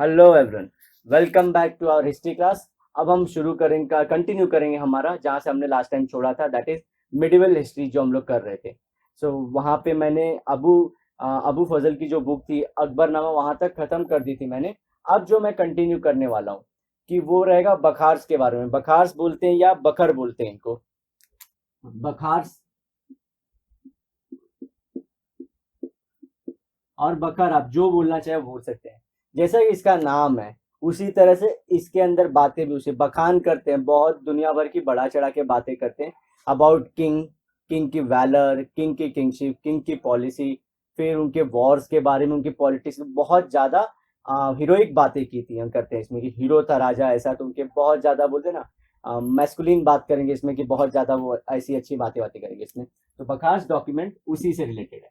Hello everyone, welcome back to our history class. अब हम continue करेंगे हमारा जहाँ से हमने लास्ट टाइम छोड़ा था, दैट इज मिडिवल हिस्ट्री जो हम लोग कर रहे थे। वहाँ पे मैंने अबू फजल की जो बुक थी अकबरनामा वहाँ तक खत्म कर दी थी मैंने। अब जो मैं कंटिन्यू करने वाला हूँ कि वो रहेगा बखार्स के बारे में। बखार्स बोलते हैं या बखर बोलते हैं इनको, बखार्स और बकर, आप जो बोलना चाहे वो बोल सकते हैं। जैसा कि इसका नाम है उसी तरह से इसके अंदर बातें भी उसे बखान करते हैं, बहुत दुनिया भर की बढ़ा चढ़ा के बातें करते हैं अबाउट किंग, किंग की वैलर, किंग की किंगशिप, किंग की पॉलिसी, फिर उनके वॉर्स के बारे में, उनकी पॉलिटिक्स में बहुत ज्यादा हीरोइक बातें की थी। हम करते हैं इसमें कि हीरो था राजा ऐसा, तो उनके बहुत ज्यादा बोलते हैं ना, मैस्कुलिन बात करेंगे इसमें कि बहुत ज्यादा वो ऐसी अच्छी बातें बातें करेंगे इसमें। तो बखास डॉक्यूमेंट उसी से रिलेटेड है।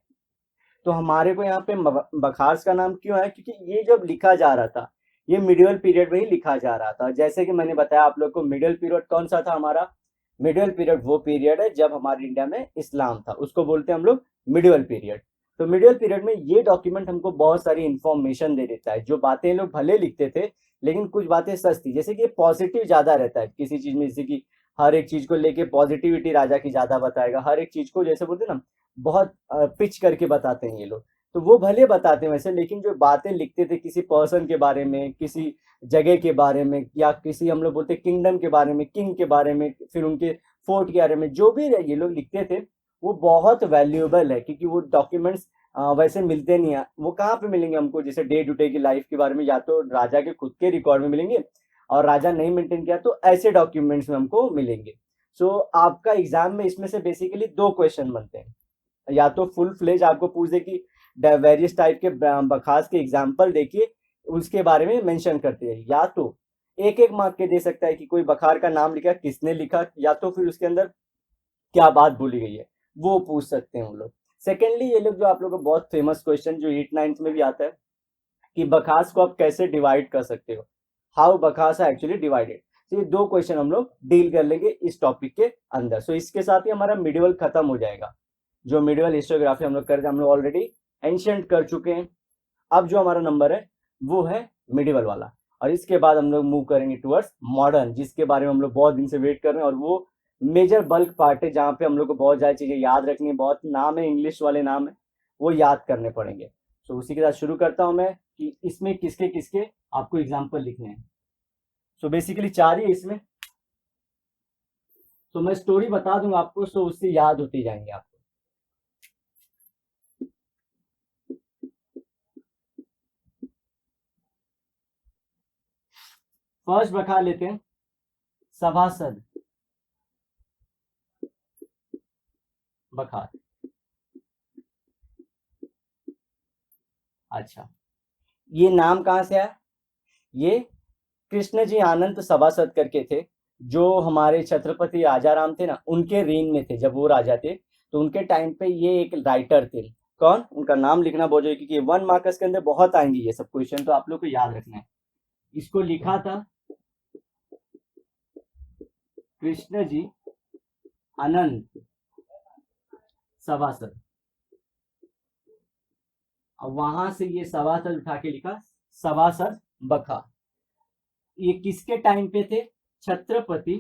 तो हमारे को यहाँ पे बखार्स का नाम क्यों है, क्योंकि ये जब लिखा जा रहा था ये मिडिवल पीरियड में ही लिखा जा रहा था। जैसे कि मैंने बताया आप लोग को, मिडिवल पीरियड कौन सा था हमारा। मिडिवल पीरियड वो पीरियड है जब हमारे इंडिया में इस्लाम था, उसको बोलते हैं हम लोग मिडिवल पीरियड। तो मिडिवल पीरियड में ये डॉक्यूमेंट हमको बहुत सारी इंफॉर्मेशन दे देता है। जो बातें लोग भले लिखते थे लेकिन कुछ बातें सच थी, जैसे कि पॉजिटिव ज्यादा रहता है किसी चीज में, जैसे कि हर एक चीज को लेके पॉजिटिविटी राजा की ज्यादा बताएगा, हर एक चीज को जैसे बोलते हैं ना बहुत पिच करके बताते हैं ये लोग। तो वो भले बताते हैं वैसे, लेकिन जो बातें लिखते थे किसी पर्सन के बारे में, किसी जगह के बारे में, या किसी हम लोग बोलते किंगडम के बारे में, किंग के बारे में, फिर उनके फोर्ट के बारे में, जो भी ये लोग लिखते थे वो बहुत वैल्यूएबल है। क्योंकि वो डॉक्यूमेंट्स वैसे मिलते नहीं है। वो कहाँ पे मिलेंगे हमको, जैसे डे टू डे की लाइफ के बारे में या तो राजा के खुद के रिकॉर्ड में मिलेंगे, और राजा नहीं मेंटेन किया तो ऐसे डॉक्यूमेंट्स में हमको मिलेंगे। आपका एग्जाम में इसमें से बेसिकली दो क्वेश्चन बनते हैं। या तो फुल फ्लेज आपको पूछ दे कि वेरियस टाइप के बखास के एग्जाम्पल देखिए, उसके बारे में मेंशन करते हैं, या तो एक एक मार्क के दे सकता है कि कोई बखार का नाम लिखा, किसने लिखा, या तो फिर उसके अंदर क्या बात बोली गई है वो पूछ सकते हैं हम लोग। सेकेंडली ये लोग जो आप लोग को बहुत फेमस क्वेश्चन जो 8 9 में भी आता है कि बखास को आप कैसे डिवाइड कर सकते हो, हाउ बखास है एक्चुअली डिवाइडेड। तो ये दो क्वेश्चन हम लोग डील कर लेंगे इस टॉपिक के अंदर। इसके साथ ही हमारा मिडिवल खत्म हो जाएगा। जो मिडिवल हिस्टोग्राफी हम लोग कर हम लोग ऑलरेडी एंशियंट कर चुके हैं। अब जो हमारा नंबर है वो है मिडिवल वाला, और इसके बाद हम लोग मूव करेंगे टुवर्ड्स मॉडर्न, जिसके बारे में हम लोग बहुत दिन से वेट कर रहे हैं। और वो मेजर बल्क पार्ट है जहाँ पे हम लोग को बहुत ज्यादा चीजें याद रखनी है, बहुत नाम है, इंग्लिश वाले नाम है, वो याद करने पड़ेंगे। उसी के साथ शुरू करता हूँ मैं कि इसमें किसके किसके आपको एग्जाम्पल लिखने हैं। बेसिकली चार ही इसमें। मैं स्टोरी बता दूंगा आपको, उससे याद होती जाएंगे आपको। फर्स्ट बखा लेते हैं, सभासद बखार। अच्छा, ये नाम कहाँ से आया? ये कृष्ण जी आनंद सभासद करके थे, जो हमारे छत्रपति राजा राम थे ना, उनके रेन में थे जब वो राजा थे। तो उनके टाइम पे ये एक राइटर थे। कौन? उनका नाम लिखना बहुत जरूरी, क्योंकि 1 मार्क्स के अंदर बहुत आएंगे ये सब क्वेश्चन, तो आप लोग को याद रखना है। इसको लिखा था कृष्ण जी आनंद सभासद। अब वहां से ये सभासद उठा के लिखा सभासद बखा। ये किसके टाइम पे थे? छत्रपति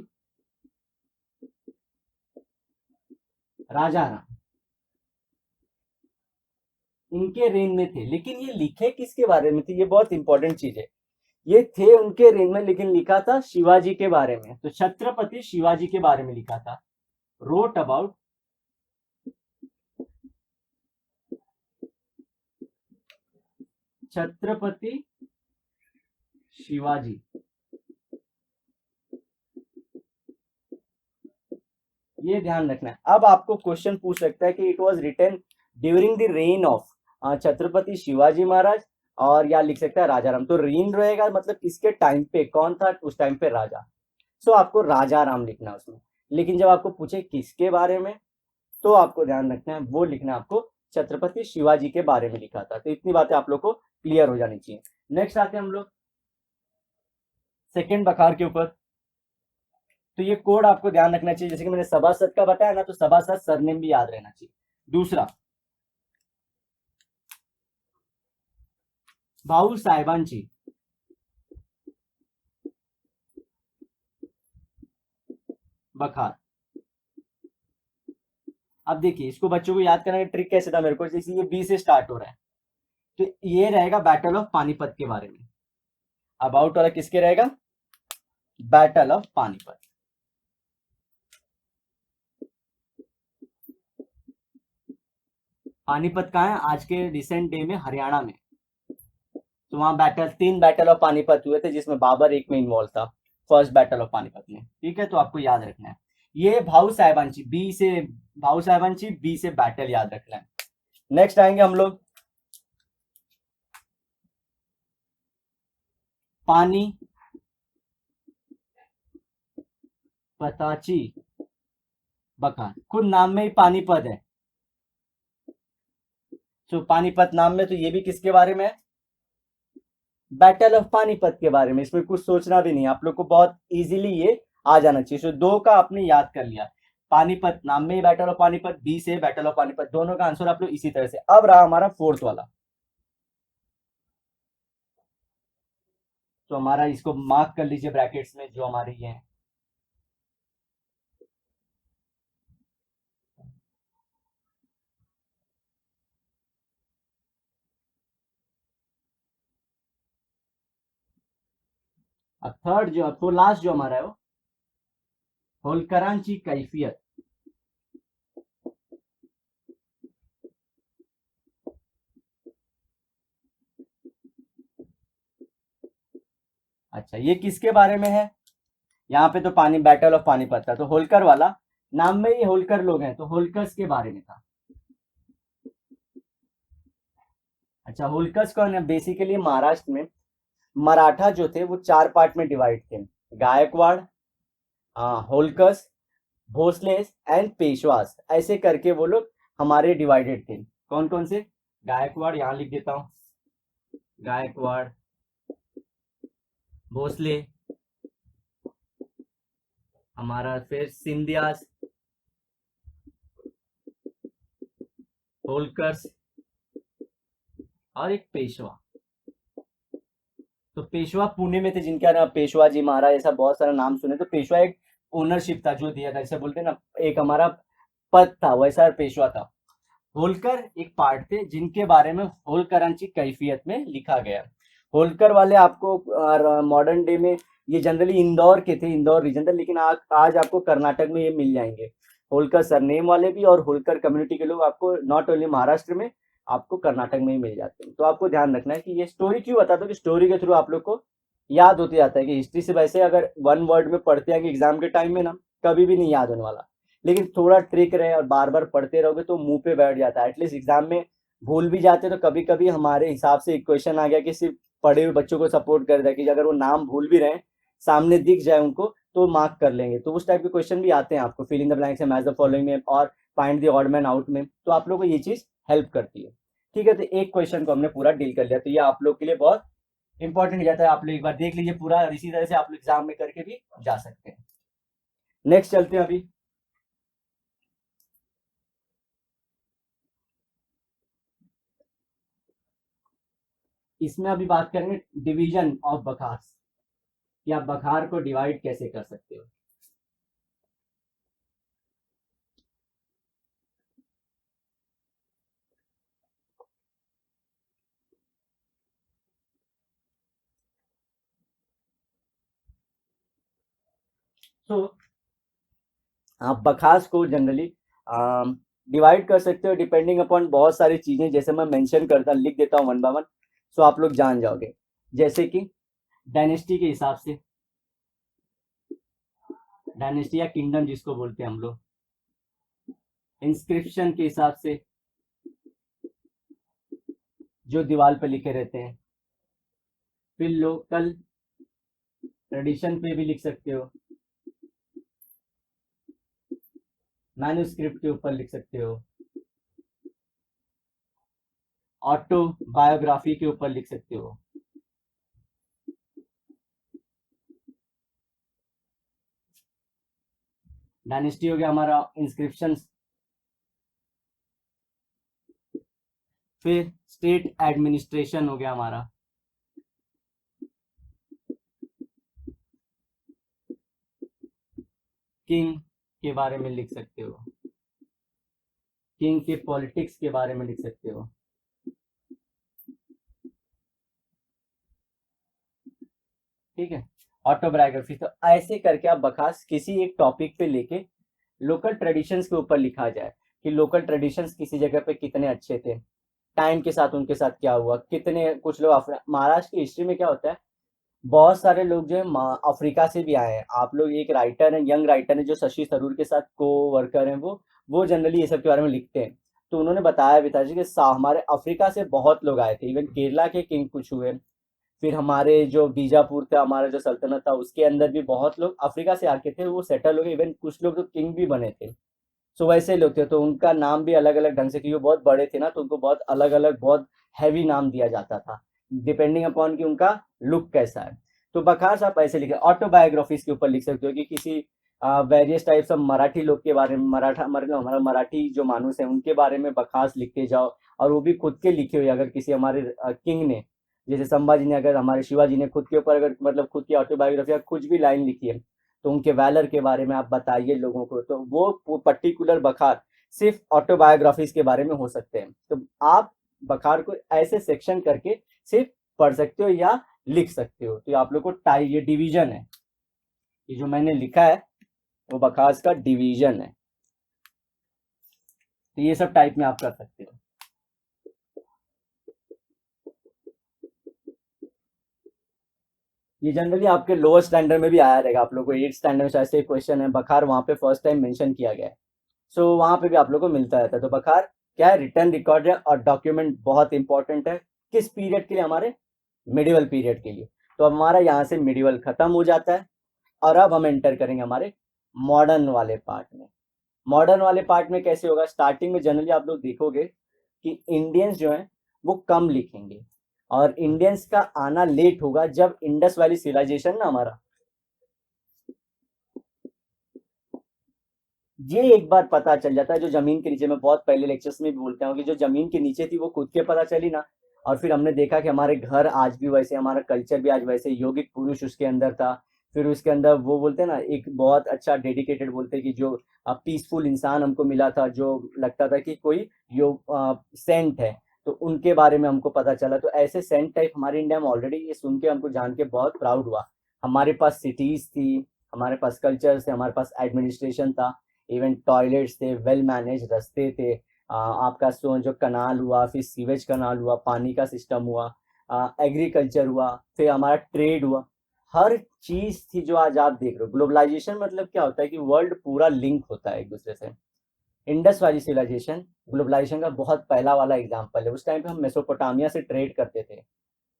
राजा राम, इनके रेन में थे। लेकिन ये लिखे किसके बारे में थे, ये बहुत इंपॉर्टेंट चीज है। ये थे उनके रेन में, लेकिन लिखा था शिवाजी के बारे में। तो छत्रपति शिवाजी के बारे में लिखा था, रोट अबाउट छत्रपति शिवाजी। ये ध्यान रखना है। अब आपको क्वेश्चन पूछ सकता है कि it was written during the reign of Chhatrapati Shivaji Maharaj, और या लिख सकता है राजा राम। तो रेन रहेगा मतलब किसके टाइम पे, कौन था उस टाइम पे राजा। आपको राजा राम लिखना है उसमें। लेकिन जब आपको पूछे किसके बारे में, तो आपको ध्यान रखना है वो लिखना है आपको छत्रपति शिवाजी के बारे में लिखा था। तो इतनी बातें आप लोग को क्लियर हो जानी चाहिए। नेक्स्ट आते हैं हम लोग सेकेंड बखार के ऊपर। तो ये कोड आपको ध्यान रखना चाहिए, जैसे कि मैंने सभासद का बताया ना, तो सभासद सरनेम भी याद रहना चाहिए। दूसरा, भाऊ साहेबांची। बखार। अब देखिए इसको बच्चों को याद करने का ट्रिक कैसे था मेरे को, जैसे ये बी से स्टार्ट हो रहा है तो ये रहेगा बैटल ऑफ पानीपत के बारे में। अबाउट वाला किसके रहेगा, बैटल ऑफ पानीपत। पानीपत कहाँ है, आज के रिसेंट डे में हरियाणा में। तो वहां बैटल, 3 बैटल ऑफ पानीपत हुए थे जिसमें बाबर एक में इन्वॉल्व था, फर्स्ट बैटल ऑफ पानीपत में। ठीक है, तो आपको याद रखना है ये भाऊ साहेबांची, बी से भाऊ साहेबांची, बी से बैटल याद रखना है। नेक्स्ट आएंगे हम लोग पानी पताची बखार। खुद नाम में ही पानीपत है, तो पानीपत नाम में, तो ये भी किसके बारे में है, बैटल ऑफ पानीपत के बारे में। इसमें कुछ सोचना भी नहीं, आप लोग को बहुत इजीली ये आ जाना चाहिए। तो 2 का आपने याद कर लिया, पानीपत नाम में ही बैटल ऑफ पानीपत, बी से बैटल ऑफ पानीपत, दोनों का आंसर आप लोग इसी तरह से। अब रहा हमारा फोर्थ वाला, तो हमारा इसको मार्क कर लीजिए ब्रैकेट्स में, जो हमारे ये है। अब थर्ड जो, तो लास्ट जो हमारा है वो होलकरांची कैफियत। अच्छा, ये किसके बारे में है, यहाँ पे तो पानी बैटल ऑफ पानीपत था, तो होलकर वाला नाम में ही होलकर लोग हैं, तो होलकर्स के बारे में था। अच्छा, होलकर्स कौन है, बेसिकली महाराष्ट्र में मराठा जो थे वो 4 पार्ट में डिवाइड थे, गायकवाड़, होलकर्स, भोसलेस एंड पेशवास, ऐसे करके वो लोग हमारे डिवाइडेड थे। कौन कौन से, गायकवाड़ यहाँ लिख देता हूँ, गायकवाड़, भोसले हमारा, फिर सिंधियास, होलकर्स और एक पेशवा। तो पेशवा पुणे में थे, जिनका नाम पेशवा जी महाराज, ऐसा बहुत सारा नाम सुने। तो पेशवा एक ओनरशिप था जो दिया था, जैसे बोलते हैं ना एक हमारा पद था, वैसा पेशवा था। होलकर एक पार्ट थे जिनके बारे में होलकरांची कैफियत में लिखा गया। होलकर वाले आपको मॉडर्न डे में ये जनरली इंदौर के थे, इंदौर रीजन था, लेकिन आज आपको कर्नाटक में ये मिल जाएंगे। होलकर सरनेम वाले भी और होलकर कम्युनिटी के लोग आपको नॉट ओनली महाराष्ट्र में, आपको कर्नाटक में ही मिल जाते हैं। तो आपको ध्यान रखना है कि ये स्टोरी क्यों बताता हूँ, कि स्टोरी के थ्रू आप लोग को याद होते जाता है। कि हिस्ट्री से वैसे अगर वन वर्ड में पढ़ते हैं एग्जाम के टाइम में ना, कभी भी नहीं याद होने वाला, लेकिन थोड़ा ट्रिक रहे और बार बार पढ़ते रहोगे तो मुंह पे बैठ जाता है। एटलीस्ट एग्जाम में भूल भी जाते तो कभी कभी हमारे हिसाब से एक क्वेश्चन आ गया कि सिर्फ पढ़े हुए बच्चों को सपोर्ट कर दिया, कि अगर वो नाम भूल भी रहे सामने दिख जाए उनको तो मार्क कर लेंगे। तो उस टाइप के क्वेश्चन भी आते हैं आपको, fill in the blanks, match the following में और find the odd man out में, तो आप लोग को ये चीज हेल्प करती है। ठीक है, तो एक क्वेश्चन को हमने पूरा डील कर लिया, तो ये आप लोग के लिए बहुत इंपॉर्टेंट जाता है। आप लोग एक बार देख लीजिए पूरा, इसी तरह से आप लोग एग्जाम में करके भी जा सकते हैं। नेक्स्ट चलते हैं अभी, इसमें अभी बात करेंगे डिवीजन ऑफ बखार, कि आप बखार को डिवाइड कैसे कर सकते हो। तो आप बखास को जनरली डिवाइड कर सकते हो डिपेंडिंग अपॉन बहुत सारी चीजें, जैसे मैं मेंशन करता लिख देता हूँ वन बाय वन, सो आप लोग जान जाओगे। जैसे कि डायनेस्टी के हिसाब से, डायनेस्टी या किंगडम जिसको बोलते हैं हम लोग, इंस्क्रिप्शन के हिसाब से जो दीवार पे लिखे रहते हैं, फिर लोकल ट्रेडिशन पे भी लिख सकते हो, मैन्युस्क्रिप्ट के ऊपर लिख सकते हो, ऑटो बायोग्राफी के ऊपर लिख सकते हो। डायनेस्टी हो गया हमारा इंस्क्रिप्शन, फिर स्टेट एडमिनिस्ट्रेशन हो गया हमारा, किंग के बारे में लिख सकते हो, किंग के पॉलिटिक्स के बारे में लिख सकते हो। ठीक है, ऑटोबायोग्राफी। तो ऐसे करके आप बखास किसी एक टॉपिक पे लेके लोकल ट्रेडिशंस के ऊपर लिखा जाए कि लोकल ट्रेडिशंस किसी जगह पे कितने अच्छे थे, टाइम के साथ उनके साथ क्या हुआ, कितने कुछ लोग महाराष्ट्र की हिस्ट्री में क्या होता है, बहुत सारे लोग जो है अफ्रीका से भी आए हैं। आप लोग एक राइटर है, यंग राइटर है जो शशि थरूर के साथ को वर्कर हैं, वो जनरली ये सब के बारे में लिखते हैं। तो उन्होंने बताया भी था जी कि हमारे अफ्रीका से बहुत लोग आए थे, इवन केरला के किंग कुछ हुए। फिर हमारे जो बीजापुर था, हमारा जो सल्तनत था, उसके अंदर भी बहुत लोग अफ्रीका से आके थे, वो सेटल हो गए, इवन कुछ लोग तो किंग भी बने थे। सो वैसे लोग थे, तो उनका नाम भी अलग अलग ढंग से, क्योंकि वो बहुत बड़े थे ना, तो उनको बहुत अलग अलग बहुत हैवी नाम दिया जाता था, डिपेंडिंग अपॉन कि उनका लुक कैसा है। तो बखास आप ऐसे लिखे, ऑटोबायोग्राफीज के ऊपर लिख सकते हो कि किसी वेरियस टाइप्स ऑफ मराठी लोग के बारे में, हमारा मराठी जो मानुस है उनके बारे में बखास लिखते जाओ, और वो भी खुद के लिखे हुए। अगर किसी हमारे किंग ने, जैसे संभाजी ने, अगर हमारे शिवाजी ने खुद के ऊपर अगर मतलब खुद की ऑटोबायोग्राफी या कुछ भी लाइन लिखी है, तो उनके वैलर के बारे में आप बताइए लोगों को। तो वो पर्टिकुलर बखार सिर्फ ऑटोबायोग्राफीज के बारे में हो सकते हैं। तो आप बखार को ऐसे सेक्शन करके सिर्फ पढ़ सकते हो या लिख सकते हो। तो आप लोग को ये डिवीजन है, ये जो मैंने लिखा है वो बखास का डिवीजन है। तो ये सब टाइप में आप कर सकते हो। ये जनरली आपके लोअर स्टैंडर्ड में भी आया रहेगा, आप लोग को 8th स्टैंडर्ड में शायद से क्वेश्चन है, बखार वहां पे फर्स्ट टाइम मेंशन किया गया है। सो वहां पे भी आप लोग को मिलता रहता है। तो बखार क्या है, रिटर्न रिकॉर्ड है और डॉक्यूमेंट बहुत इंपॉर्टेंट है। किस पीरियड के लिए, हमारे मिडिवल पीरियड के लिए। तो अब हमारा यहाँ से मिडिवल खत्म हो जाता है, और अब हम एंटर करेंगे हमारे मॉडर्न वाले पार्ट में। मॉडर्न वाले पार्ट में कैसे होगा, स्टार्टिंग में जनरली आप लोग देखोगे कि इंडियंस जो हैं वो कम लिखेंगे, और इंडियंस का आना लेट होगा जब इंडस वैली सिविलाइजेशन ना हमारा, ये एक बार पता चल जाता है। जो जमीन के नीचे, में बहुत पहले लेक्चर्स में भी बोलते हैं कि जो जमीन के नीचे थी वो खुद के पता चली ना, और फिर हमने देखा कि हमारे घर आज भी वैसे, हमारा कल्चर भी आज वैसे, योगिक पुरुष उसके अंदर था। फिर उसके अंदर वो बोलते हैं ना, एक बहुत अच्छा डेडिकेटेड बोलते हैं कि जो पीसफुल इंसान हमको मिला था, जो लगता था कि कोई योग सेंट है, तो उनके बारे में हमको पता चला। तो ऐसे सेंट टाइप हमारे इंडिया में ऑलरेडी, ये सुन के हमको जान के बहुत प्राउड हुआ। हमारे पास सिटीज थी, हमारे पास कल्चर थे, हमारे पास एडमिनिस्ट्रेशन था, इवन टॉयलेट्स थे, वेल मैनेज रास्ते थे, आपका जो कनाल हुआ, फिर सीवेज कनाल हुआ, पानी का सिस्टम हुआ, एग्रीकल्चर हुआ, फिर हमारा ट्रेड हुआ, हर चीज थी जो आज आप देख रहे हो। ग्लोबलाइजेशन मतलब क्या होता है कि वर्ल्ड पूरा लिंक होता है एक दूसरे से। इंडस वैली सिविलाइजेशन ग्लोबलाइजेशन का बहुत पहला वाला एग्जाम्पल है। उस टाइम पे हम मेसोपोटामिया से ट्रेड करते थे,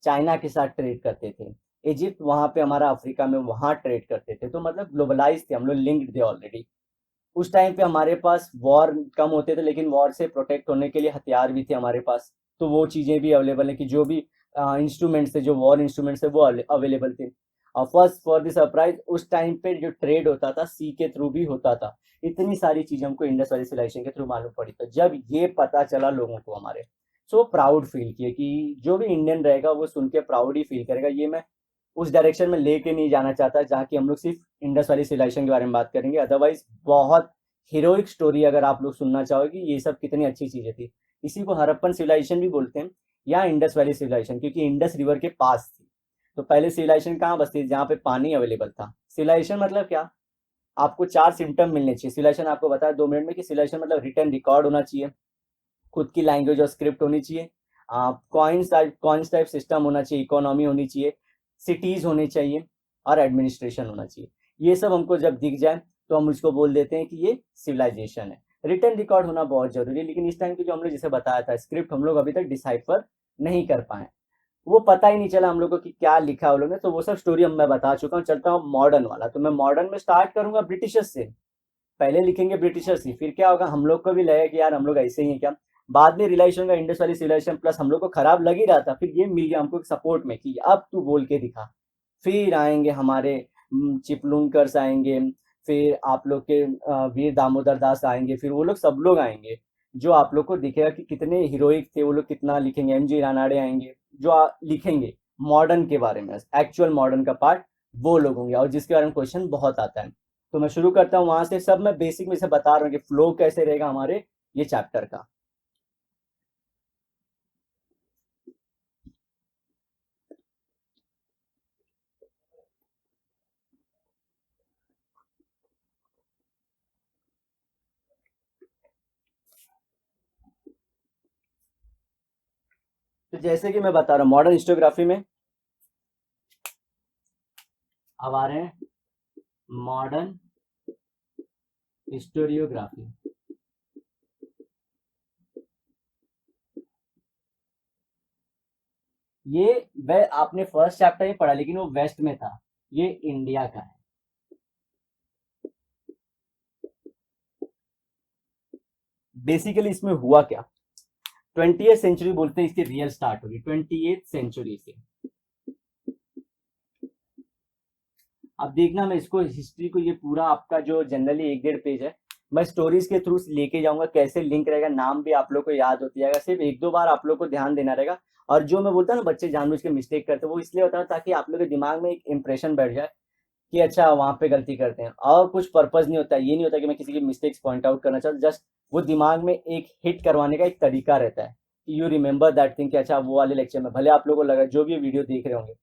चाइना के साथ ट्रेड करते थे, इजिप्ट वहां पे हमारा अफ्रीका में, वहां ट्रेड करते थे। तो मतलब ग्लोबलाइज थे हम लोग, लिंक्ड थे ऑलरेडी। उस टाइम पे हमारे पास वॉर कम होते थे, लेकिन वॉर से प्रोटेक्ट होने के लिए हथियार भी थे हमारे पास। तो वो चीज़ें भी अवेलेबल है कि जो भी इंस्ट्रूमेंट्स थे, जो वॉर इंस्ट्रूमेंट्स थे, वो अवेलेबल थे। और फर्स्ट फॉर द सरप्राइज, उस टाइम पे जो ट्रेड होता था सी के थ्रू भी होता था। इतनी सारी चीज़ें हमको इंडस वैली सिविलाइजेशन के थ्रू मालूम पड़ी। तो जब ये पता चला लोगों को हमारे, सो प्राउड फील किए कि जो भी इंडियन रहेगा वो सुन के प्राउड ही फील करेगा। ये मैं उस डायरेक्शन में लेके नहीं जाना चाहता जहाँ की हम लोग सिर्फ इंडस वैली सिविलाइजेशन के बारे में बात करेंगे। अदरवाइज बहुत हीरोइक स्टोरी अगर आप लोग सुनना चाहोगे, ये सब कितनी अच्छी चीजें थी। इसी को हड़प्पन सिविलाइजेशन भी बोलते हैं, या इंडस वैली सिविलाइजेशन, क्योंकि इंडस रिवर के पास थी। तो पहले सिविलाइजेशन कहाँ बसती थी, जहाँ पे पानी अवेलेबल था। सिविलाइजेशन मतलब क्या, आपको 4 सिम्टम मिलने चाहिए। सिविलाइजेशन आपको बताया 2 मिनट में कि सिविलाइजेशन मतलब रिटर्न रिकॉर्ड होना चाहिए, खुद की लैंग्वेज और स्क्रिप्ट होनी चाहिए, कॉइन्स टाइप सिस्टम होना चाहिए, इकोनॉमी होनी चाहिए, सिटीज होने चाहिए, और एडमिनिस्ट्रेशन होना चाहिए। ये सब हमको जब दिख जाए तो हम उसको बोल देते हैं कि ये सिविलाइजेशन है। रिटर्न रिकॉर्ड होना बहुत जरूरी है, लेकिन इस टाइम की जो हम लोग जैसे बताया था स्क्रिप्ट, हम लोग अभी तक डिसाइफर नहीं कर पाए, वो पता ही नहीं चला हम लोग को कि क्या लिखा है उन लोगों ने। तो वो सब स्टोरी अब मैं बता चुका हूँ। चलता हूँ मॉडर्न वाला। तो मैं मॉडर्न में स्टार्ट करूंगा ब्रिटिशर्स से। पहले लिखेंगे ब्रिटिशर्स ही, फिर क्या होगा, हम लोग को भी लगेगा कि यार हम लोग ऐसे ही हैं क्या। बाद में रियलाइज होगा इंडस वैली सिविलाइजेशन प्लस हम लोग को खराब लग ही रहा था, फिर ये मिल गया हमको सपोर्ट में कि अब तू बोल के दिखा। फिर आएंगे हमारे चिपलूनकर्स आएंगे, फिर आप लोग के वीर दामोदर दास आएंगे, फिर वो लोग सब लोग आएंगे जो आप लोग को दिखेगा कि कितने हीरोइक थे वो लोग, कितना लिखेंगे। एम जी रानाडे आएंगे जो लिखेंगे मॉडर्न के बारे में, एक्चुअल मॉडर्न का पार्ट वो लोग होंगे, और जिसके बारे में क्वेश्चन बहुत आता है। तो मैं शुरू करता हूँ वहां से। सब मैं बेसिक में से बता रहा हूँ कि फ्लो कैसे रहेगा हमारे ये चैप्टर का। तो जैसे कि मैं बता रहा हूँ मॉडर्न हिस्टोग्राफी में अब आ रहे हैं मॉडर्न हिस्टोरियोग्राफी। ये वह आपने फर्स्ट चैप्टर ही पढ़ा लेकिन वो वेस्ट में था, ये इंडिया का है। बेसिकली इसमें हुआ क्या, 20th सेंचुरी बोलते हैं इसकी रियल स्टार्ट होगी 20th सेंचुरी से। अब देखना मैं इसको हिस्ट्री को ये पूरा आपका जो जनरली 1-1.5 पेज है मैं स्टोरीज के थ्रू लेके जाऊंगा, कैसे लिंक रहेगा, नाम भी आप लोग को याद होती जाएगा, सिर्फ 1-2 बार आप लोग को ध्यान देना रहेगा। और जो मैं बोलता हूँ ना बच्चे जानबूझ के मिस्टेक करते हैं वो इसलिए होता है ताकि आप लोग के दिमाग में एक इंप्रेशन बैठ जाए कि अच्छा वहां पे गलती करते हैं, और कुछ पर्पज नहीं होता, ये नहीं होता कि मैं किसी की मिस्टेक्स पॉइंट आउट करना चाहता, जस्ट वो दिमाग में एक हिट करवाने का एक तरीका रहता है कि यू रिमेंबर दैट थिंग कि अच्छा वो वाले लेक्चर में भले आप लोगों को लगा जो भी वीडियो देख रहे होंगे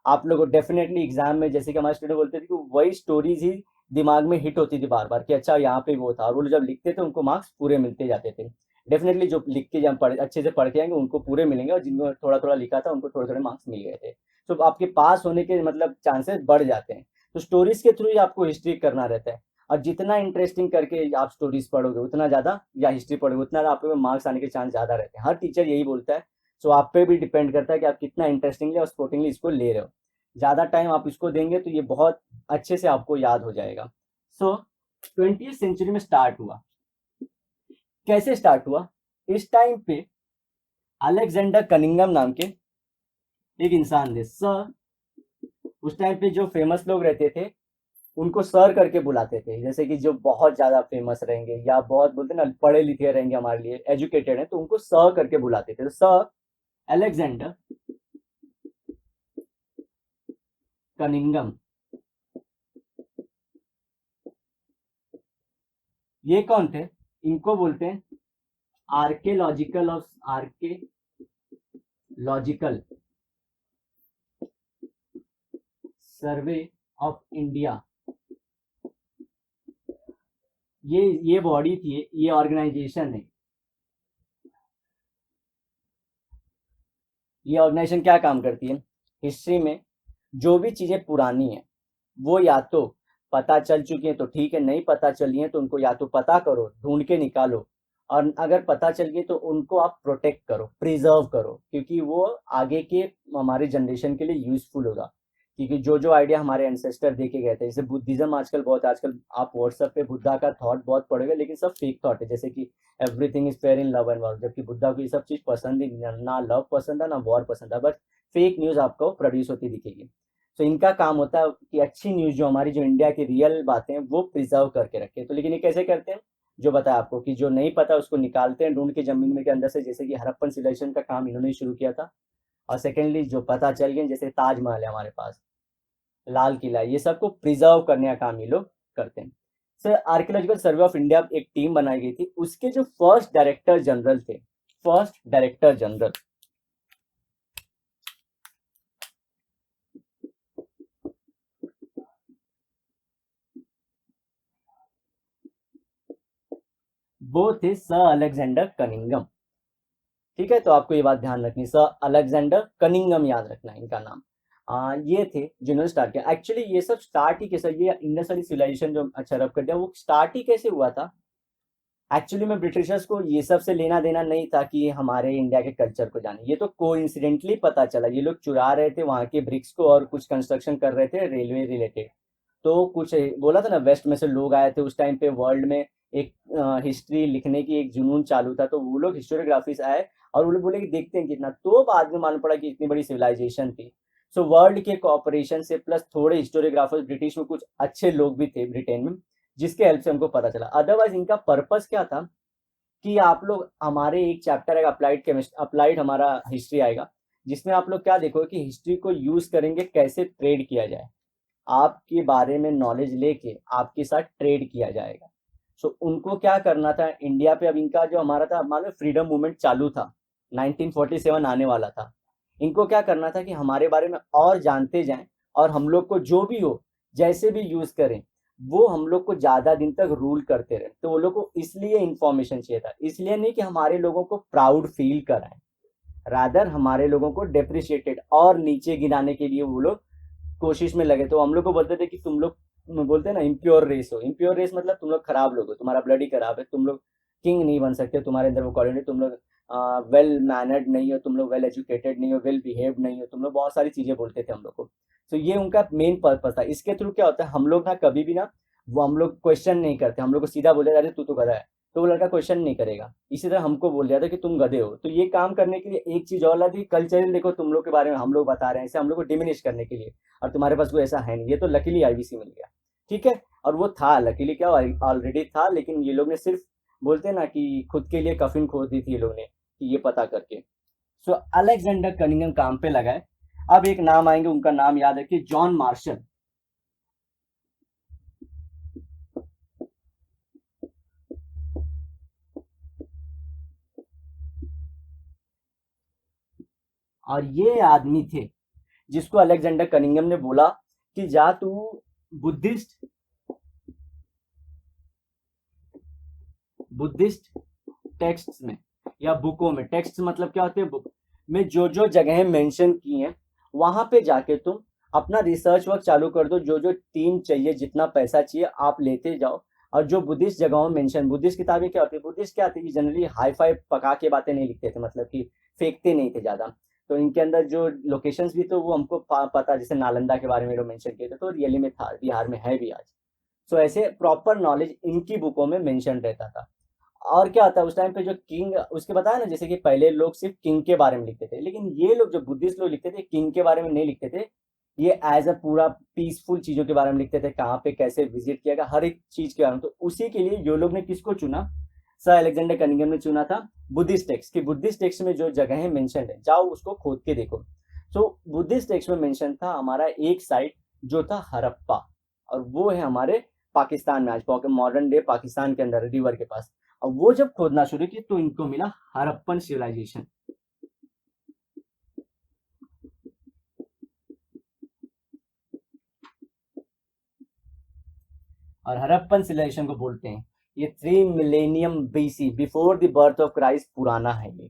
आप लोगों को डेफिनेटली एग्जाम में जैसे कि हमारे स्टूडेंट बोलते थे कि वही स्टोरीज ही दिमाग में हिट होती थी बार बार कि अच्छा यहाँ पे वो था, और वो जब लिखते थे उनको मार्क्स पूरे मिलते जाते थे। डेफिनेटली जो लिख के जब पढ़ अच्छे से पढ़ के आएंगे उनको पूरे मिलेंगे, और जिनको थोड़ा थोड़ा लिखा था उनको थोड़े थोड़े मार्क्स मिल गए थे। तो आपके पास होने के मतलब चांसेस बढ़ जाते हैं। तो स्टोरीज के थ्रू ही आपको हिस्ट्री करना रहता है, और जितना इंटरेस्टिंग करके आप स्टोरीज पढ़ोगे उतना ज्यादा, या हिस्ट्री पढ़ोगे उतना ज्यादा आपके मार्क्स आने के चांस ज्यादा रहते हैं। हर टीचर यही बोलता है। सो आप पे भी डिपेंड करता है कि आप कितना इंटरेस्टिंगली और स्पोर्टिंगली इसको ले रहे हो। ज्यादा टाइम आप इसको देंगे तो ये बहुत अच्छे से आपको याद हो जाएगा। सो 20th सेंचुरी में स्टार्ट हुआ, कैसे स्टार्ट हुआ, इस टाइम पे अलेक्जेंडर कनिंगम नाम के एक इंसान थे सर। उस टाइम पे जो फेमस लोग रहते थे उनको सर करके बुलाते थे, जैसे कि जो बहुत ज्यादा फेमस रहेंगे या बहुत बोलते ना पढ़े लिखे रहेंगे हमारे लिए एजुकेटेड हैं तो उनको सर करके बुलाते थे। तो सर अलेक्जेंडर कनिंगम, ये कौन थे, इनको बोलते हैं आर्केलॉजिकल ऑफ आर्केलॉजिकल सर्वे ऑफ इंडिया। ये बॉडी थी, ये ऑर्गेनाइजेशन है। ये ऑर्गेनाइजेशन क्या काम करती है, हिस्ट्री में जो भी चीजें पुरानी है वो या तो पता चल चुकी है तो ठीक है, नहीं पता चली है तो उनको या तो पता करो, ढूंढ के निकालो, और अगर पता चल गई तो उनको आप प्रोटेक्ट करो, प्रिजर्व करो, क्योंकि वो आगे के हमारे जनरेशन के लिए यूजफुल होगा। क्योंकि जो जो आइडिया हमारे एंसेस्टर देके गए थे, जैसे बुद्धिज्म आजकल बहुत, आजकल आप व्हाट्सएप पे बुद्धा का थॉट बहुत पढ़ोगे लेकिन सब फेक थॉट है, जैसे कि everything is fair in love and war, जबकि बुद्धा को ये सब चीज पसंद ही नहीं, ना लव पसंद है ना वॉर पसंद है, बस फेक न्यूज आपको प्रोड्यूस होती दिखेगी। तो इनका काम होता है कि अच्छी न्यूज जो हमारी जो इंडिया की रियल बातें हैं वो प्रिजर्व करके रखे। तो लेकिन ये कैसे करते हैं, जो बताया आपको कि जो नहीं पता उसको निकालते हैं ढूंढ के जमीन में के अंदर से, जैसे कि हड़प्पन सिविलाइजेशन का काम इन्होंने शुरू किया था। और सेकेंडली जो पता चल गया जैसे ताजमहल है हमारे पास, लाल किला है, ये सबको प्रिजर्व करने का काम ये लोग करते हैं। Sir archaeological survey of India एक टीम बनाई गई थी, उसके जो फर्स्ट डायरेक्टर जनरल थे, फर्स्ट डायरेक्टर जनरल वो थे सर अलेक्जेंडर कनिंगम। ठीक है, तो आपको ये बात ध्यान रखनी, सर अलेक्जेंडर कनिंगम याद रखना है इनका नाम। ये थे जिन्होंने स्टार्ट किया। एक्चुअली ये सब स्टार्ट ही कैसे, ये इंडस वैली सिविलाइजेशन जो अच्छा रब कर दिया वो स्टार्ट ही कैसे हुआ था। एक्चुअली में ब्रिटिशर्स को ये सब से लेना देना नहीं था कि हमारे इंडिया के कल्चर को जाने, ये तो कोइंसिडेंटली पता चला, ये लोग चुरा रहे थे वहां के ब्रिक्स को और कुछ कंस्ट्रक्शन कर रहे थे रेलवे रिलेटेड। तो कुछ बोला था ना वेस्ट में से लोग आए थे उस टाइम पे, वर्ल्ड में एक हिस्ट्री लिखने की एक जुनून चालू था, तो वो लोग हिस्टोरियोग्राफिस आए और वो लोग बोले कि देखते हैं कितना, तो बाद में मालूम पड़ा कि इतनी बड़ी सिविलाइजेशन थी। सो वर्ल्ड के कॉपरेशन से प्लस थोड़े हिस्टोरियोग्राफर्स ब्रिटिश में कुछ अच्छे लोग भी थे ब्रिटेन में, जिसके हेल्प से हमको पता चला। अदरवाइज इनका पर्पस क्या था कि आप लोग हमारे एक चैप्टर आएगा अप्लाइड केमिस्ट्री, अप्लाइड हमारा हिस्ट्री आएगा, जिसमें आप लोग क्या देखोगे कि हिस्ट्री को यूज करेंगे कैसे ट्रेड किया जाए। आपके बारे में नॉलेज लेके आपके साथ ट्रेड किया जाएगा। सो उनको क्या करना था इंडिया पे, अब इनका जो हमारा था मान लो फ्रीडम मूवमेंट चालू था, 1947 आने वाला था। इनको क्या करना था कि हमारे बारे में और जानते जाएं और हम लोग को जो भी हो जैसे भी यूज करें वो हम लोग को ज्यादा दिन तक रूल करते रहे। तो वो लोग को इसलिए इंफॉर्मेशन चाहिए था, इसलिए नहीं कि हमारे लोगों को प्राउड फील कराएं, रादर हमारे लोगों को डेप्रिशिएटेड और नीचे गिराने के लिए वो लोग कोशिश में लगे। तो हम लोग को बोलते थे कि तुम लोग बोलते हैं ना इम्प्योर रेस हो। इम्प्योर रेस मतलब तुम लोग खराब लोग हो, तुम्हारा ब्लड ही खराब है, तुम लोग किंग नहीं बन सकते, तुम्हारे अंदर वो क्वालिटी, तुम लोग वेल मैनर्ड नहीं हो, तुम लोग वेल एजुकेटेड नहीं हो, वेल बिहेव्ड नहीं हो, तुम लोग बहुत सारी चीजें बोलते थे हम लोग को। तो ये उनका मेन पर्पस था। इसके थ्रू क्या होता है, हम लोग ना कभी भी ना वो हम लोग क्वेश्चन नहीं करते, हम लोग को सीधा बोले अरे तू तो गधा है, तो वो लड़का क्वेश्चन नहीं करेगा। इसी तरह हमको बोल दिया था कि तुम गधे हो। तो ये काम करने के लिए एक चीज और थी, कल्चरल देखो तुम लोग के बारे में हम लोग बता रहे हैं, इसे हम लोग को डिमिनिश करने के लिए, और तुम्हारे पास कोई ऐसा है नहीं। ये तो लकीली आईबीसी मिल गया, ठीक है। और वो था लकीली क्या, ऑलरेडी था, लेकिन ये लोग ने सिर्फ बोलते ना कि खुद के लिए कफिन खोद दी थी ये लोग ने, कि ये पता करके। सो अलेक्जेंडर कनिंघम काम पे लगा है। अब एक नाम आएंगे, उनका नाम याद रखिए, जॉन मार्शल। और ये आदमी थे जिसको अलेक्जेंडर कनिंघम ने बोला कि जा तू बुद्धिस्ट बुद्धिस्ट टेक्स्ट में या बुकों में, टेक्स्ट मतलब क्या होते हैं, बुक में जो जो जगहें मेंशन की हैं वहां पे जाके तुम अपना रिसर्च वर्क चालू कर दो। जो जो टीम चाहिए, जितना पैसा चाहिए आप लेते जाओ। और जो बुद्धिस्ट जगहों में मेंशन, बुद्धिस्ट किताबें क्या होती है, बुद्धिस्ट क्या आती है, जनरली हाई फाई पका के बातें नहीं लिखते थे, मतलब कि फेंकते नहीं थे ज्यादा। तो इनके अंदर जो लोकेशंस भी तो वो हमको पता, जैसे नालंदा के बारे में लोग मेंशन किए थे, तो रियली में था, बिहार में है भी आज। सो ऐसे प्रॉपर नॉलेज इनकी बुकों में मेंशन रहता था। और क्या होता है उस टाइम पे जो किंग, उसके बताया ना जैसे कि पहले लोग सिर्फ किंग के बारे में लिखते थे, लेकिन ये लोग जो बुद्धिस्ट लोग लिखते थे किंग के बारे में नहीं लिखते थे, ये एज अ पूरा पीसफुल चीजों के बारे में लिखते थे, कहाँ पे कैसे विजिट किया गया, हर एक चीज के बारे में। तो उसी के लिए ये लोग ने किसको चुना, सर अलेक्जेंडर कनिंघम ने चुना था बुद्धिस्ट टेक्स्ट, कि बुद्धिस्ट टेक्स्ट में जो जगह है जाओ उसको खोद के देखो। तो बुद्धिस्ट टेक्स्ट में मेंशन था हमारा एक साइट जो था हड़प्पा, और वो है हमारे पाकिस्तान में, आज मॉडर्न डे पाकिस्तान के अंदर रिवर के पास। अब वो जब खोदना शुरू किया तो इनको मिला हड़प्पन सिविलाइजेशन। और हड़प्पन सिविलाइजेशन को बोलते हैं ये 3 millennium BC, before the birth of Christ, पुराना है ये।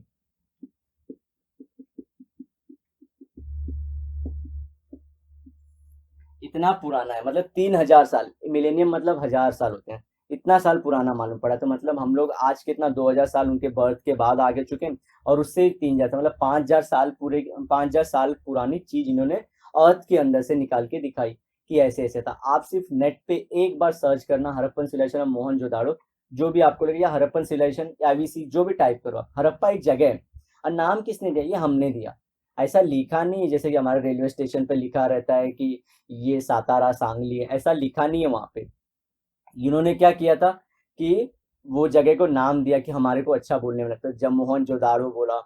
इतना पुराना है, मतलब 3,000 साल, मिलेनियम मतलब 1,000 साल होते हैं, इतना साल पुराना मालूम पड़ा। तो मतलब हम लोग आज कितना 2,000 साल उनके बर्थ के बाद आगे चुके हैं, और उससे 3,000, मतलब 5,000 साल, पूरे 5,000 साल पुरानी चीज इन्होंने अर्थ के अंदर से निकाल के दिखाई कि ऐसे ऐसे था। आप सिर्फ नेट पे एक बार सर्च करना हड़प्पन सिविलाइजेशन ऑफ मोहनजोदाड़ो, जो भी आपको लगे, या हड़प्पन सिविलाइजेशन आईवीसी, जो भी टाइप करो आप। हड़प्पा एक जगह है, और नाम किसने दिया, ये हमने दिया। ऐसा लिखा नहीं है जैसे कि हमारे रेलवे स्टेशन पे लिखा रहता है कि ये सातारा सांगली है, ऐसा लिखा नहीं है वहां पे। इन्होंने क्या किया था कि वो जगह को नाम दिया कि हमारे को अच्छा बोलने में लगता है। जब मोहनजोदाड़ो बोला,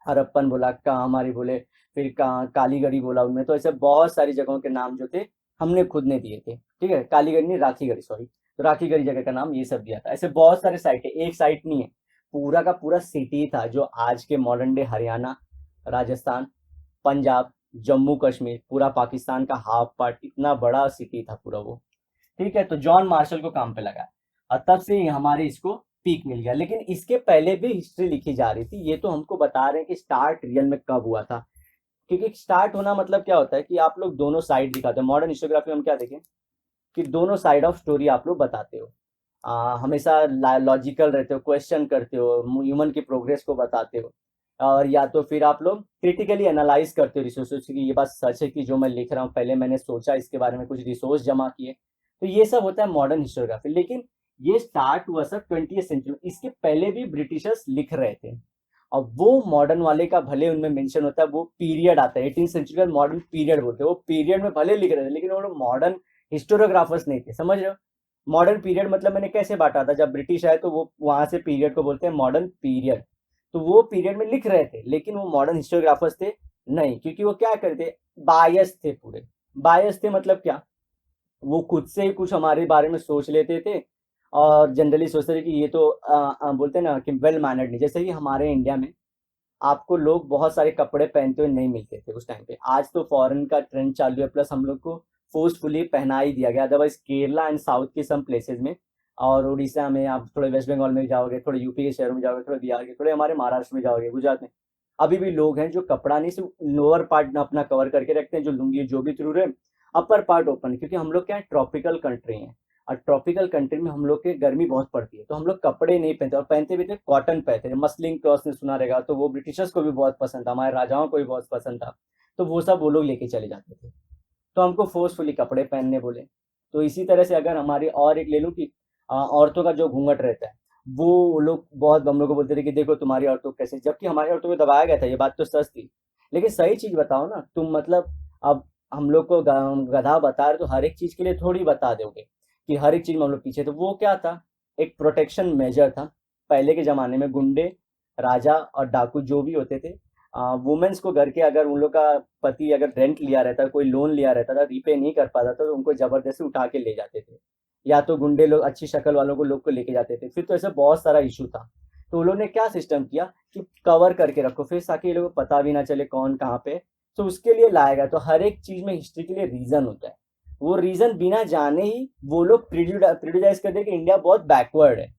हड़प्पन बोला, हमारी बोले, फिर कालीगढ़ी बोला उनमें, तो ऐसे बहुत सारी जगहों के नाम जो थे हमने खुद ने दिए थे, ठीक है। कालीगढ़ी नहीं, राखीगढ़ी, सॉरी। तो राखीगढ़ी जगह का नाम ये सब दिया था। ऐसे बहुत सारे साइट है, एक साइट नहीं है, पूरा का पूरा सिटी था, जो आज के मॉडर्न डे हरियाणा, राजस्थान, पंजाब, जम्मू कश्मीर, पूरा पाकिस्तान का हाफ पार्ट, इतना बड़ा सिटी था पूरा वो, ठीक है। तो जॉन मार्शल को काम पे लगा, और तब से हमारे इसको पीक मिल गया। लेकिन इसके पहले भी हिस्ट्री लिखी जा रही थी, ये तो हमको बता रहे हैं कि स्टार्ट रियल में कब हुआ था। क्योंकि स्टार्ट होना मतलब क्या होता है कि आप लोग दोनों साइड दिखाते हो। मॉडर्न हिस्टोग्राफी में हम क्या देखें कि दोनों साइड ऑफ स्टोरी आप लोग बताते हो, हमेशा लॉजिकल रहते हो, क्वेश्चन करते हो, ह्यूमन की प्रोग्रेस को बताते हो, और या तो फिर आप लोग क्रिटिकली एनालाइज करते हो रिसोर्सेज की, ये बात सच है कि जो मैं लिख रहा हूँ, पहले मैंने सोचा इसके बारे में, कुछ रिसोर्स जमा किए। तो ये सब होता है मॉडर्न हिस्टोग्राफी। लेकिन ये स्टार्ट हुआ सर 20th सेंचुरी, इसके पहले भी ब्रिटिशर्स लिख रहे थे। अब वो मॉडर्न वाले का भले उनमें मेंशन होता है, वो पीरियड आता है 18th सेंचुरी का, मॉडर्न पीरियड बोलते हैं। वो पीरियड में भले लिख रहे थे, लेकिन वो लोग मॉडर्न हिस्टोग्राफर्स नहीं थे, समझ रहे हो। मॉडर्न पीरियड मतलब मैंने कैसे बांटा था, जब ब्रिटिश आए तो वो वहां से पीरियड को बोलते हैं मॉडर्न पीरियड। तो वो पीरियड में लिख रहे थे, लेकिन वो मॉडर्न हिस्टोग्राफर्स थे नहीं, क्योंकि वो क्या करते, बायस थे, पूरे बायस थे। मतलब क्या, वो खुद से ही कुछ हमारे बारे में सोच लेते थे और जनरली सोचते थे कि ये तो बोलते हैं ना कि वेल मैनर्ड नहीं। जैसे कि हमारे इंडिया में आपको लोग बहुत सारे कपड़े पहनते हुए नहीं मिलते थे उस टाइम पे। आज तो फॉरेन का ट्रेंड चालू है, प्लस हम लोग को फोर्सफुली पहना ही दिया गया। अदरवाइज केरला एंड साउथ के सम प्लेसेस में और उड़ीसा में, आप थोड़े वेस्ट बंगाल में जाओगे, थोड़े यूपी के शहरों में जाओगे, थोड़े बिहार के, थोड़े हमारे महाराष्ट्र में जाओगे, गुजरात में, अभी भी लोग हैं जो कपड़ा नहीं सिर्फ लोअर पार्ट अपना कवर करके रखते हैं, जो लुंगी जो भी थ्रू रहे, अपर पार्ट ओपन। क्योंकि हम लोग क्या है, ट्रॉपिकल कंट्री है और ट्रॉपिकल कंट्री में हम लोग के गर्मी बहुत पड़ती है, तो हम लोग कपड़े नहीं पहनते और पहनते भी थे कॉटन पहनते थे। मसलिन क्लॉथ ने सुना रहेगा, तो वो ब्रिटिशर्स को भी बहुत पसंद था, हमारे राजाओं को भी बहुत पसंद था, तो वो सब वो लोग लेके चले जाते थे। तो हमको फोर्सफुली कपड़े पहनने बोले। तो इसी तरह से अगर हमारी और एक ले लूँ कि औरतों का जो घूंघट रहता है, वो लोग बहुत हम लोग को बोलते थे कि देखो तुम्हारी औरतों को कैसे, जबकि हमारी औरतों को दबाया गया था, ये बात तो सच थी। लेकिन सही चीज बताओ ना तुम, मतलब अब हम लोग को गधा बता रहे तो हर एक चीज के लिए थोड़ी बता दोगे कि हर एक चीज में हम लोग पीछे। तो वो क्या था, एक प्रोटेक्शन मेजर था। पहले के जमाने में गुंडे, राजा और डाकू जो भी होते थे, वुमेन्स को घर के, अगर उन लोग का पति अगर रेंट लिया रहता, कोई लोन लिया रहता था, रीपे नहीं कर पाता था, तो उनको जबरदस्ती उठा के ले जाते थे। या तो गुंडे लोग अच्छी शक्ल वालों को लोग को लेके जाते थे। फिर तो ऐसा बहुत सारा इशू था। तो उन लोगों ने क्या सिस्टम किया कि कवर करके रखो, फिर ताकि ये लोगों को पता भी ना चले कौन कहाँ पे। तो उसके लिए लाया गया। तो हर एक चीज में हिस्ट्री के लिए रीजन होता है। वो रीजन बिना जाने ही वो लोग प्रिजुडाइज कर दे कि इंडिया बहुत बैकवर्ड है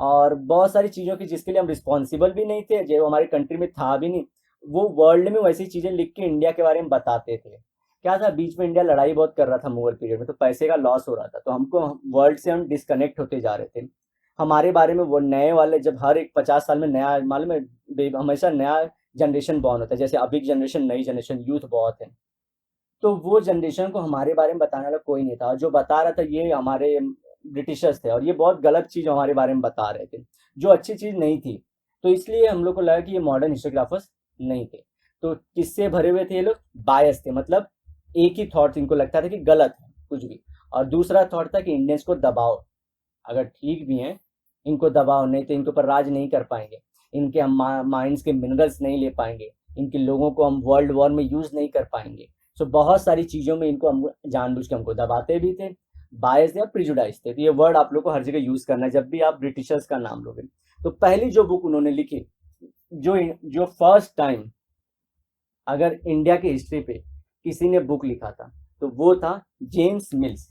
और बहुत सारी चीज़ों की जिसके लिए हम रिस्पॉन्सिबल भी नहीं थे, जो हमारी कंट्री में था भी नहीं, वो वर्ल्ड में वैसी चीज़ें लिख के इंडिया के बारे में बताते थे। क्या था, बीच में इंडिया लड़ाई बहुत कर रहा था मुगल पीरियड में, तो पैसे का लॉस हो रहा था, तो हमको वर्ल्ड से हम डिस्कनेक्ट होते जा रहे थे। हमारे बारे में वो नए वाले, जब हर एक 50 साल में नया, मालूम है, हमेशा नया जनरेशन बॉर्न होता है। जैसे अभी जनरेशन, नई जनरेशन, यूथ बहुत है, तो वो जनरेशन को हमारे बारे में बताने वाला कोई नहीं था। और जो बता रहा था ये हमारे ब्रिटिशर्स थे, और ये बहुत गलत चीज़ हमारे बारे में बता रहे थे, जो अच्छी चीज़ नहीं थी। तो इसलिए हम लोग को लगा कि ये मॉडर्न हिस्टोग्राफर्स नहीं थे। तो किससे भरे हुए थे ये लोग, बायस थे। मतलब एक ही थॉट इनको लगता था कि गलत है कुछ भी, और दूसरा थॉट था कि इंडियंस को दबाओ, अगर ठीक भी हैं इनको दबाओ, नहीं तो इनके ऊपर राज नहीं कर पाएंगे, इनके हम माइंड्स के मिनरल्स नहीं ले पाएंगे, इनके लोगों को हम वर्ल्ड वॉर में यूज़ नहीं कर पाएंगे। सो बहुत सारी चीज़ों में इनको हम जानबूझ के हमको दबाते भी थे। बायस या प्रिजुडाइज थे। तो ये वर्ड आप लोग को हर जगह यूज़ करना है जब भी आप ब्रिटिशर्स का नाम लोगे। तो पहली जो बुक उन्होंने लिखी, जो जो फर्स्ट टाइम अगर इंडिया की हिस्ट्री पे किसी ने बुक लिखा था, तो वो था जेम्स मिल्स।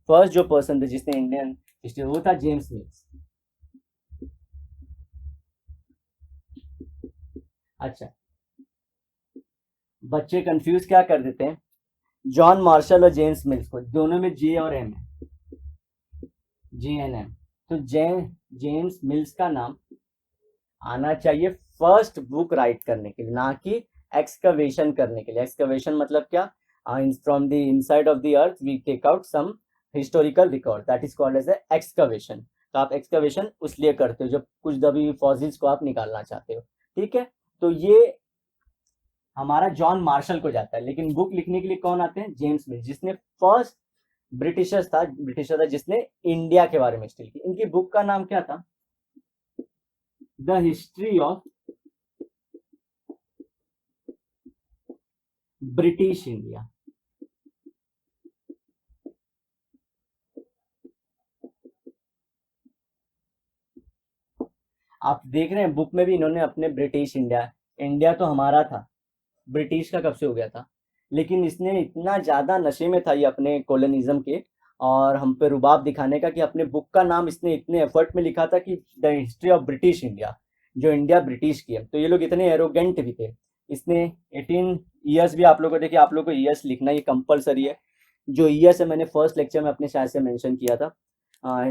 फर्स्ट जो पर्सन थे जिसने इंडियन हिस्ट्री, वो था जेम्स मिल्स। अच्छा, बच्चे कंफ्यूज क्या कर देते हैं, जॉन मार्शल और जेम्स मिल्स को, दोनों में जे और एम है, JNM। तो जेम्स मिल्स का नाम आना चाहिए फर्स्ट बुक राइट करने के लिए, ना कि एक्सकवेशन करने के लिए। एक्सकवेशन मतलब क्या, from the inside of the earth we take out some historical record, that is called as excavation. तो आप एक्सकवेशन उसलिए करते हो जब कुछ दबी फॉसिल्स को आप निकालना चाहते हो, ठीक है। तो ये हमारा जॉन मार्शल को जाता है। लेकिन बुक लिखने के लिए कौन आते हैं, जेम्स मिल, जिसने फर्स्ट ब्रिटिशर था जिसने इंडिया के बारे में स्टिल की। इनकी बुक का नाम क्या था, the history of British India. आप देख रहे हैं बुक में भी इन्होंने अपने ब्रिटिश इंडिया, इंडिया तो हमारा था, ब्रिटिश का कब से हो गया था। लेकिन इसने इतना ज़्यादा नशे में था ये अपने कॉलोनिज्म के और हम पे रुबाब दिखाने का, कि अपने बुक का नाम इसने इतने एफर्ट में लिखा था कि the history of British India, जो इंडिया ब्रिटिश की है। तो ये लोग इतने एरोगेंट भी थे। इसने 18 ईयर्स भी, आप लोगों को देखिए, आप लोग को ईयर्स लिखना ये कंपलसरी है। जो ईयर्स है मैंने फर्स्ट लेक्चर में अपने शायद से मेंशन किया था,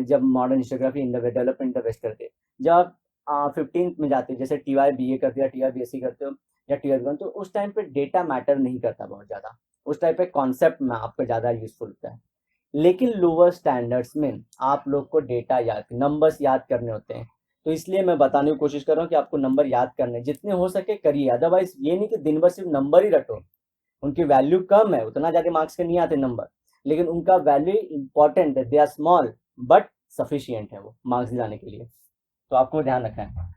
जब modern historiography in the development the west करते, जब 15th में जाते, जैसे TY BA करते या TY BSc करते हो या TY1, तो उस टाइम पे डेटा मैटर नहीं करता बहुत ज़्यादा। उस टाइम पे कॉन्सेप्ट में आपको ज़्यादा यूजफुल होता है। लेकिन लोअर स्टैंडर्ड्स में आप लोग को डेटा याद, नंबर्स याद करने होते हैं। तो इसलिए मैं बताने की कोशिश कर रहा हूँ कि आपको नंबर याद करने जितने हो सके करिए। अदरवाइज ये नहीं कि दिन भर सिर्फ नंबर ही रटो, उनकी वैल्यू कम है, उतना ज़्यादा मार्क्स के नहीं आते नंबर। लेकिन उनका वैल्यू इंपॉर्टेंट है, they are small but sufficient है वो मार्क्स दिलाने के लिए, तो आपको ध्यान रखना है।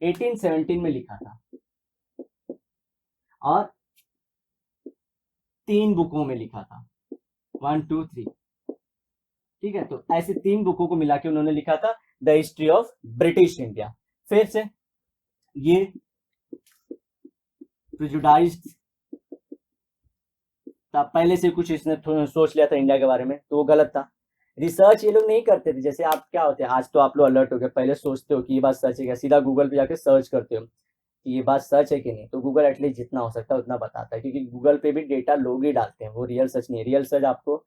1817 में लिखा था और 3 बुकों में लिखा था, 1 2 3, ठीक है। तो ऐसे 3 बुकों को मिला के उन्होंने लिखा था the history of British India. फिर से ये प्रेजुडाइज्ड था, पहले से कुछ इसने सोच लिया था इंडिया के बारे में, तो वो गलत था। रिसर्च ये लोग नहीं करते थे, जैसे आप क्या होते हैं, आज तो आप लोग अलर्ट हो गए, पहले सोचते हो कि ये बात सच है क्या, सीधा गूगल पे जाके सर्च करते हो कि ये बात सच है कि नहीं, तो गूगल एटलीस्ट जितना हो सकता है उतना बताता है, क्योंकि गूगल पे भी डेटा लोग ही डालते हैं, वो रियल सच नहीं है। रियल सच आपको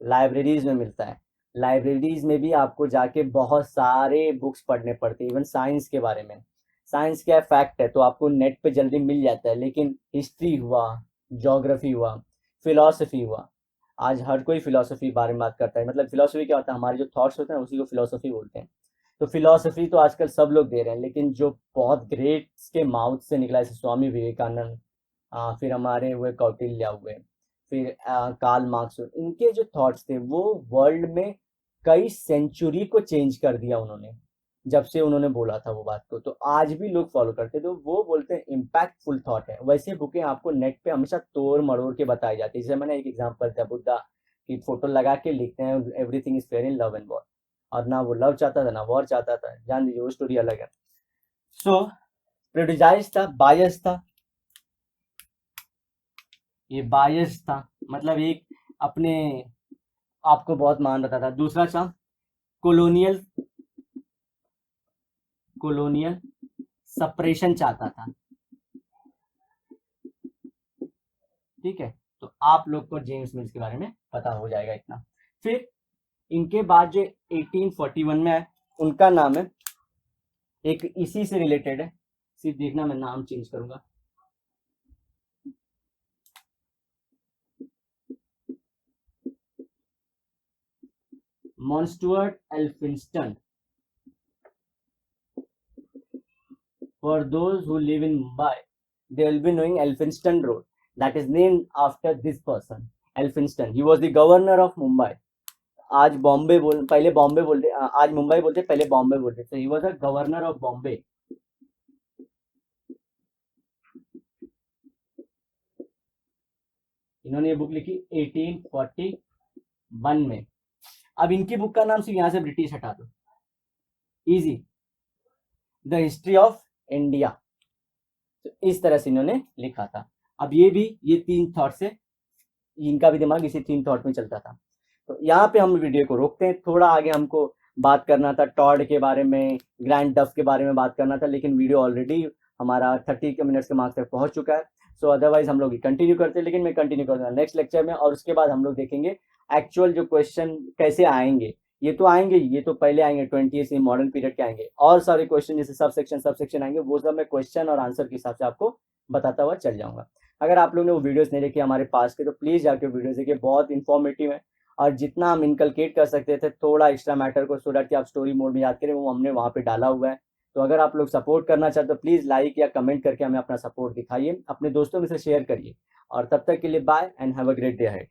लाइब्रेरीज में मिलता है, लाइब्रेरीज में भी आपको जाके बहुत सारे बुक्स पढ़ने पड़ते हैं, इवन साइंस के बारे में। साइंस क्या फैक्ट है तो आपको नेट पे जल्दी मिल जाता है, लेकिन हिस्ट्री हुआ, ज्योग्राफी हुआ, फिलॉसफी हुआ, आज हर कोई फिलॉसफी बारे में बात करता है। मतलब फिलॉसफी क्या होता है, हमारे जो थॉट्स होते हैं उसी को फिलॉसफी बोलते हैं। तो फिलॉसफी तो आजकल सब लोग दे रहे हैं, लेकिन जो बहुत ग्रेट्स के माउथ से निकला, जैसे स्वामी विवेकानंद, फिर हमारे हुए कौटिल्य हुए, फिर कार्ल मार्क्स, इनके जो थॉट्स थे वो वर्ल्ड में कई सेंचुरी को चेंज कर दिया उन्होंने, जब से उन्होंने बोला था वो बात को, तो आज भी लोग फॉलो करते, तो वो बोलते हैं इम्पैक्टफुल थॉट है। वैसे बुकें आपको नेट पे हमेशा तोड़ मरोड़ के बताई जाती है, जैसे मैंने एक एग्जांपल दिया, बुद्धा की फोटो लगा के लिखते हैं everything is fair in love and war, और ना वो लव चाहता था ना वॉर चाहता था, जान लीजिए वो स्टोरी अलग है। सो प्रेजुडाइज था, बायस था, ये बायस था, मतलब एक अपने आपको बहुत मान रखा था। दूसरा था कोलोनियल, कोलोनियल सप्रेशन चाहता था, ठीक है। तो आप लोग को जेम्स मिल्स के बारे में पता हो जाएगा इतना। फिर इनके बाद जो 1841 में है, उनका नाम है, एक इसी से रिलेटेड है, सिर्फ देखना मैं नाम चेंज करूंगा, मॉन्स्टुअर्ट Elphinstone. For those who live in Mumbai, they will be knowing Elphinstone Road. That is named after this person, Elphinstone. He was the governor of Mumbai. आज बॉम्बे बोल, पहले बॉम्बे बोलते, आज मुंबई बोलते, पहले बॉम्बे बोलते, तो he was a governor of Bombay. इन्होंने ये बुक लिखी 1841 में। अब इनकी बुक का नाम सिर्फ यहां से ब्रिटिश हटा दो, easy, the history of India. तो इस तरह से इन्होंने लिखा था। अब ये भी, ये 3 थॉट से, इनका भी दिमाग इसी 3 थॉट में चलता था। तो यहाँ पे हम वीडियो को रोकते हैं, थोड़ा आगे हमको बात करना था टॉड के बारे में, ग्रैंड डफ के बारे में बात करना था, लेकिन वीडियो ऑलरेडी हमारा 30 के मिनट्स के मार्क्स तक पहुंच चुका है। सो अदरवाइज हम लोग कंटिन्यू करते हैं, लेकिन मैं कंटिन्यू करूंगा नेक्स्ट लेक्चर में, और उसके बाद हम लोग देखेंगे एक्चुअल जो क्वेश्चन कैसे आएंगे। ये तो आएंगे, ये तो पहले आएंगे 20 मॉडर्न पीरियड के आएंगे, और सारे क्वेश्चन जैसे सब सेक्शन आएंगे, वो सब मैं क्वेश्चन और आंसर के हिसाब से आपको बताता हुआ चल जाऊंगा। अगर आप लोग ने वो वीडियोस नहीं देखे हमारे पास के, तो प्लीज जाके वीडियोस देखिए, बहुत इंफॉर्मेटिव है, और जितना हम इनकलकेट कर सकते थे थोड़ा एक्स्ट्रा मैटर को, सो दैट कि आप स्टोरी मोड में याद करें, वो हमने वहाँ पे डाला हुआ है। तो अगर आप लोग सपोर्ट करना चाहते हो प्लीज़ लाइक या कमेंट करके हमें अपना सपोर्ट दिखाइए, अपने दोस्तों में से शेयर करिए, और तब तक के लिए bye and have a great day ahead.